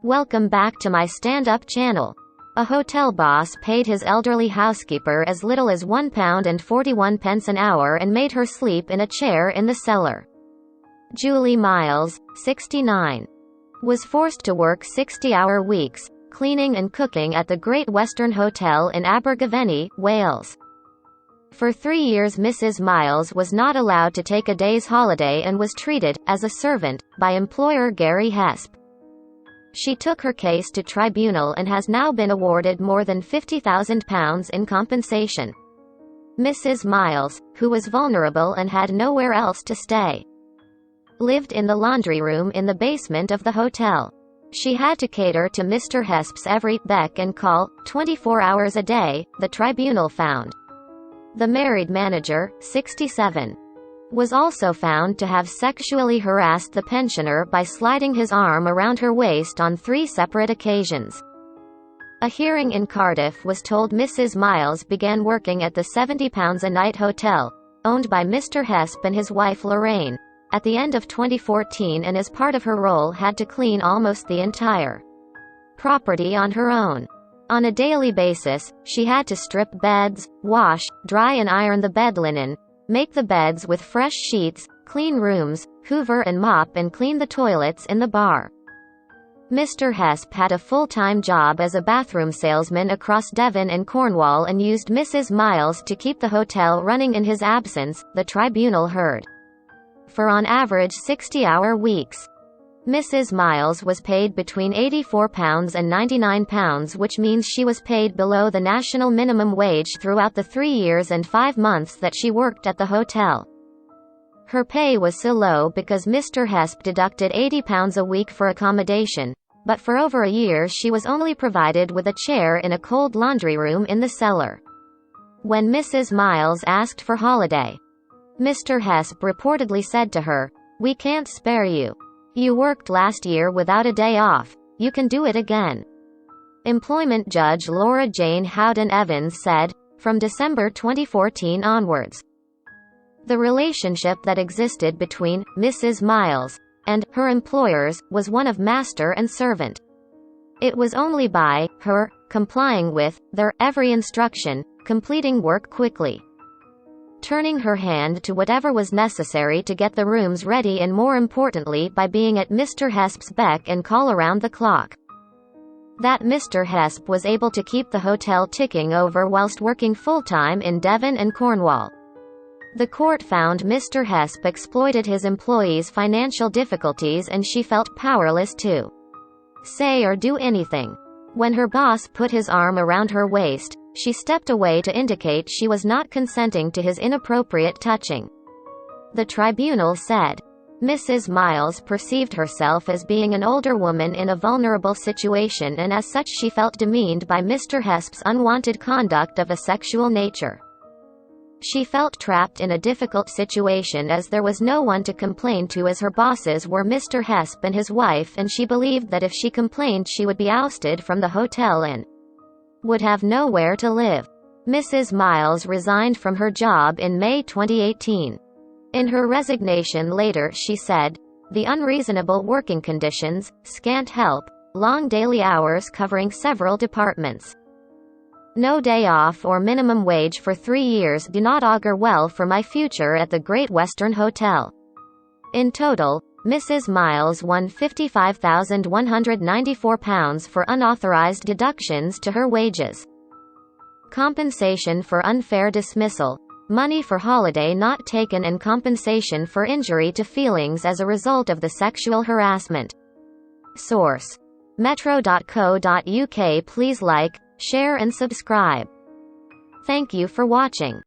Welcome back to my stand-up channel. A hotel boss paid his elderly housekeeper as little as £1.41 an hour and made her sleep in a chair in the cellar. Julie Miles, 69, was forced to work 60-hour weeks, cleaning and cooking at the Great Western Hotel in Abergavenny, Wales. For 3 years Mrs. Miles was not allowed to take a day's holiday and was treated as a servant by employer Gary Hesp. She took her case to tribunal and has now been awarded more than £50,000 in compensation. Mrs. Miles, who was vulnerable and had nowhere else to stay, lived in the laundry room in the basement of the hotel. She had to cater to Mr. Hesp's every beck and call, 24 hours a day, the tribunal found. The married manager, 67, was also found to have sexually harassed the pensioner by sliding his arm around her waist on 3 separate occasions. A hearing in Cardiff was told Mrs. Miles began working at the £70 a night hotel, owned by Mr. Hesp and his wife Lorraine, at the end of 2014, and as part of her role had to clean almost the entire property on her own. On a daily basis, she had to strip beds, wash, dry and iron the bed linen, make the beds with fresh sheets, clean rooms, hoover and mop and clean the toilets in the bar. Mr. Hesp had a full-time job as a bathroom salesman across Devon and Cornwall and used Mrs. Miles to keep the hotel running in his absence, the tribunal heard. For on average 60-hour weeks, Mrs. Miles was paid between £84 and £99, which means she was paid below the national minimum wage throughout the 3 years and 5 months that she worked at the hotel. Her pay was so low because Mr. Hesp deducted £80 a week for accommodation, but for over a year she was only provided with a chair in a cold laundry room in the cellar. When Mrs. Miles asked for holiday, Mr. Hesp reportedly said to her, "We can't spare you. You worked last year without a day off. You can do it again." Employment judge Laura Jane Howden Evans said, from December 2014 onwards, the relationship that existed between Mrs. Miles and her employers was one of master and servant. It was only by her complying with their every instruction, completing work quickly, turning her hand to whatever was necessary to get the rooms ready, and more importantly by being at Mr. Hesp's beck and call around the clock, that Mr. Hesp was able to keep the hotel ticking over whilst working full-time in Devon and Cornwall. The court found Mr. Hesp exploited his employees' financial difficulties and she felt powerless to say or do anything. When her boss put his arm around her waist, she stepped away to indicate she was not consenting to his inappropriate touching. The tribunal said, Mrs. Miles perceived herself as being an older woman in a vulnerable situation, and as such she felt demeaned by Mr. Hesp's unwanted conduct of a sexual nature. She felt trapped in a difficult situation as there was no one to complain to, as her bosses were Mr. Hesp and his wife, and she believed that if she complained she would be ousted from the hotel and would have nowhere to live. Mrs. Miles resigned from her job in May 2018. In her resignation later she said, "The unreasonable working conditions, scant help, long daily hours covering several departments, no day off or minimum wage for 3 years do not augur well for my future at the Great Western Hotel." In total, Mrs. Miles won £55,194 for unauthorized deductions to her wages, compensation for unfair dismissal, money for holiday not taken, and compensation for injury to feelings as a result of the sexual harassment. Source: metro.co.uk. Please like, share and subscribe. Thank you for watching.